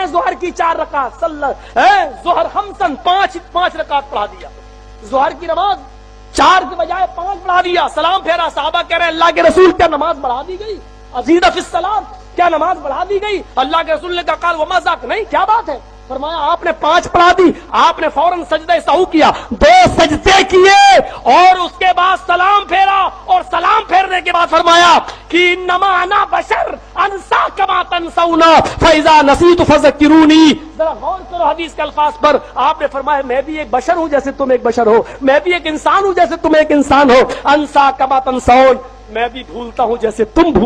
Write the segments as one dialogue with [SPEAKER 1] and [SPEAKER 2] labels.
[SPEAKER 1] ظہر کی 4 رکعت، ظہر خمسن 5 رکعت پڑھا دیا، ظہر کی نماز 4 کے بجائے 5 پڑھا دیا، سلام پھیرا، صحابہ کہہ رہے ہیں اللہ کے رسول کیا نماز بڑھا دی گئی؟ ازید فی السلام، کیا نماز بڑھا دی گئی؟ اللہ کے رسول نے کہا قال وما ذاک، نہیں کیا بات ہے؟ فرمایا آپ نے 5 پڑھا دی، آپ نے فوراً سجدہ سہو کیا، 2 سجدے کیے اور اس کے بعد سلام پھیرا، اور سلام پھیرنے کے بعد فرمایا کہ انما انا بشر انسا کما تنسون فاذا نسیت فذکرونی۔ ذرا غور کرو حدیث کے الفاظ پر، آپ نے فرمایا میں بھی ایک بشر ہوں جیسے تم ایک بشر ہو، میں بھی ایک انسان ہوں جیسے تم ایک انسان ہو، انسا کما تنسون، میں بھی بھولتا ہوں جیسے تم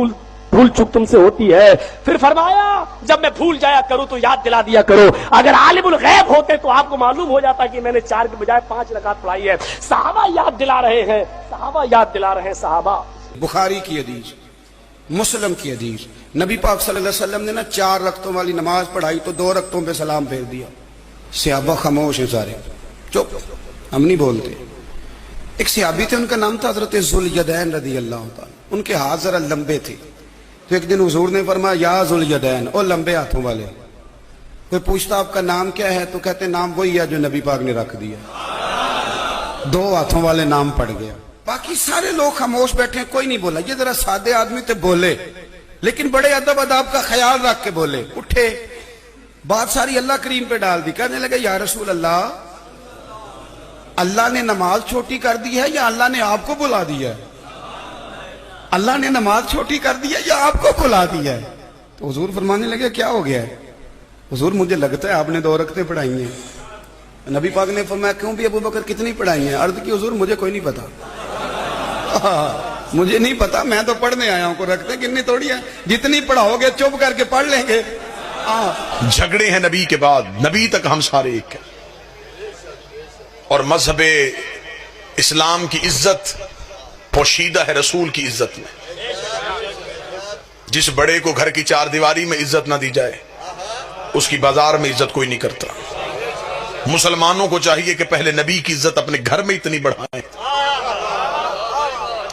[SPEAKER 1] بھول چک تم سے ہوتی ہے۔ پھر فرمایا جب میں بھول جایا کروں تو یاد دلا دیا کرو، اگر عالم الغیب ہوتے تو آپ کو معلوم ہو جاتا کہ میں نے 4 کے بجائے 5 رکعت پڑھائی ہے۔ صحابہ یاد دلا رہے ہیں، صحابہ یاد دلا رہے ہیں، صحابہ۔
[SPEAKER 2] بخاری کی حدیث، مسلم کی حدیث، نبی پاک صلی اللہ علیہ وسلم نے 4 رکعتوں والی نماز پڑھائی تو 2 رکعتوں پہ سلام پھیر دیا، صحابہ خاموش ہیں، سارے چپ، ہم نہیں بولتے۔ ایک صحابی تھے، ان کا نام تھا حضرت ذوالیدین رضی اللہ تعالی، ان کے ہاتھ ذرا لمبے تھے، تو ایک دن حضور نے فرمایا یا ذوالیدین، او لمبے ہاتھوں والے۔ کوئی پوچھتا آپ کا نام کیا ہے تو کہتے نام وہی ہے جو نبی پاک نے رکھ دیا، 2 ہاتھوں والے نام پڑ گیا۔ باقی سارے لوگ خاموش بیٹھے ہیں، کوئی نہیں بولا، یہ ذرا سادے آدمی تھے، بولے، لیکن بڑے ادب اداب کا خیال رکھ کے بولے، اٹھے، بات ساری اللہ کریم پہ ڈال دی، کہنے لگے یا رسول اللہ، اللہ نے نماز چھوٹی کر دی ہے یا اللہ نے آپ کو بلا دیا ہے؟ اللہ نے نماز چھوٹی کر دی ہے یا آپ کو بلا دیا ہے؟ تو حضور فرمانے لگے کیا ہو گیا ہے؟ حضور مجھے لگتا ہے آپ نے 2 رکعتیں پڑھائی ہیں۔ نبی پاک نے فرمایا کیوں بھی ابو بکر کتنی پڑھائی ہیں؟ عرض کی حضور مجھے کوئی نہیں پتا، مجھے نہیں پتا، میں تو پڑھنے آیا ہوں، کو رکھتے کتنی تھوڑی ہے، جتنی پڑھاؤ گے چپ کر کے پڑھ لیں گے۔
[SPEAKER 3] جھگڑے ہیں نبی کے بعد، نبی تک ہم سارے ایک ہیں، اور مذہب اسلام کی عزت پوشیدہ ہے رسول کی عزت میں۔ جس بڑے کو گھر کی 4 دیواری میں عزت نہ دی جائے اس کی بازار میں عزت کوئی نہیں کرتا۔ مسلمانوں کو چاہیے کہ پہلے نبی کی عزت اپنے گھر میں اتنی بڑھائیں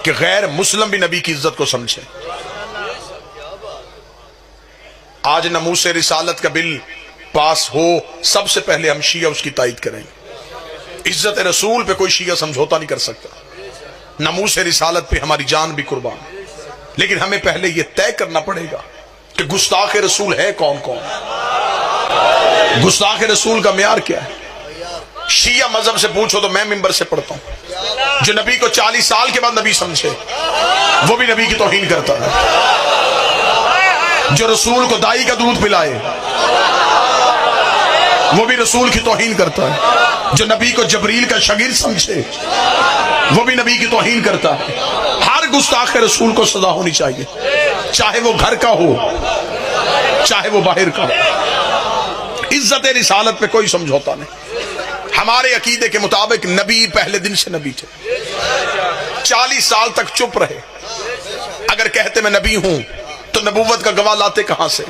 [SPEAKER 3] کہ غیر مسلم بھی نبی کی عزت کو سمجھے۔ آج ناموس رسالت کا بل پاس ہو، سب سے پہلے ہم شیعہ اس کی تائید کریں۔ عزت رسول پہ کوئی شیعہ سمجھوتا نہیں کر سکتا، ناموس رسالت پہ ہماری جان بھی قربان، لیکن ہمیں پہلے یہ طے کرنا پڑے گا کہ گستاخ رسول ہے کون کون، گستاخ رسول کا معیار کیا ہے۔ شیعہ مذہب سے پوچھو تو میں ممبر سے پڑھتا ہوں، جو نبی کو 40 سال کے بعد نبی سمجھے وہ بھی نبی کی توہین کرتا ہے، جو رسول کو دائی کا دودھ پلائے وہ بھی رسول کی توہین کرتا ہے، جو نبی کو جبریل کا شاگرد سمجھے وہ بھی نبی کی توہین کرتا ہے۔ ہر گستاخ رسول کو سزا ہونی چاہیے، چاہے وہ گھر کا ہو چاہے وہ باہر کا ہو۔ عزت رسالت پہ کوئی سمجھوتا نہیں۔ ہمارے عقیدے کے مطابق نبی پہلے دن سے نبی تھے، 40 سال تک چپ رہے۔ اگر کہتے میں نبی ہوں تو نبوت کا گواہ لاتے کہاں سے؟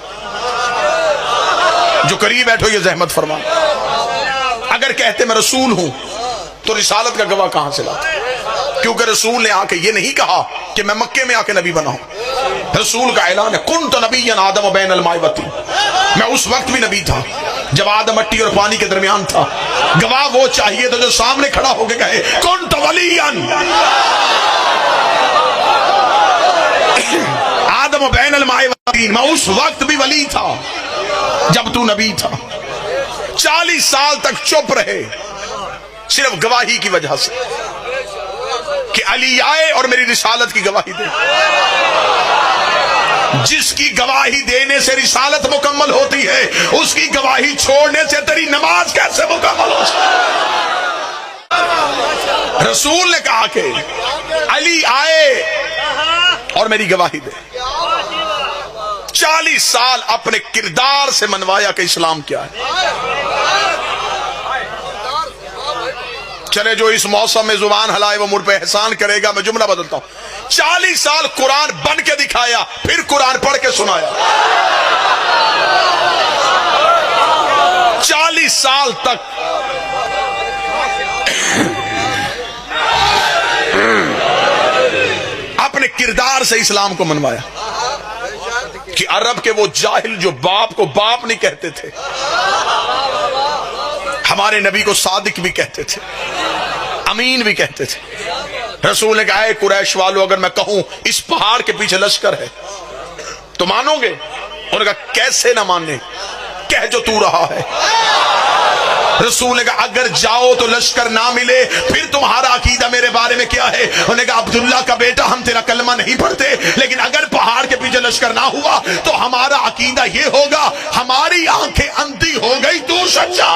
[SPEAKER 3] جو قریب بیٹھو یہ زحمت فرما۔ اگر کہتے میں رسول ہوں تو رسالت کا گواہ کہاں سے لاتے؟ کیونکہ رسول نے آ کے یہ نہیں کہا کہ میں مکے میں آ کے نبی بنا ہوں۔ رسول کا اعلان ہے کنت نبیا آدم بین الماء والطین، میں اس وقت بھی نبی تھا جب آدم مٹی اور پانی کے درمیان تھا۔ گواہ وہ چاہیے تو جو سامنے کھڑا ہو کے کہے کنت ولیا آدم بین الماء والطین، میں اس وقت بھی ولی تھا جب تو نبی تھا۔ 40 سال تک چپ رہے صرف گواہی کی وجہ سے کہ علی آئے اور میری رسالت کی گواہی دے۔ جس کی گواہی دینے سے رسالت مکمل ہوتی ہے اس کی گواہی چھوڑنے سے تیری نماز کیسے مکمل ہو سکتی؟ رسول نے کہا کہ علی آئے اور میری گواہی دے۔ 40 سال اپنے کردار سے منوایا کہ اسلام کیا ہے۔ چلے جو اس موسم میں زبان ہلائے وہ مجھ پہ احسان کرے گا، میں جملہ بدلتا ہوں۔ 40 سال قرآن بن کے دکھایا، پھر قرآن پڑھ کے سنایا۔ 40 سال تک اپنے کردار سے اسلام کو منوایا کہ عرب کے وہ جاہل جو باپ کو باپ نہیں کہتے تھے، ہمارے نبی کو صادق بھی کہتے تھے، امین بھی کہتے تھے۔ رسول نے کہا اے قریش والو، اگر میں کہوں اس پہاڑ کے پیچھے لشکر ہے تو مانو گے؟ انہوں نے کہا کیسے نہ ماننے، کہہ جو تو رہا ہے۔ رسول نے کہا اگر جاؤ تو لشکر نہ ملے پھر تمہارا عقیدہ میرے بارے میں کیا ہے؟ انہوں نے کہا عبداللہ کا بیٹا ہم تیرا کلمہ نہیں پڑھتے، لیکن اگر پہاڑ کے پیچھے لشکر نہ ہوا تو ہمارا عقیدہ یہ ہوگا ہماری آنکھیں اندھی ہو گئی، تو سچا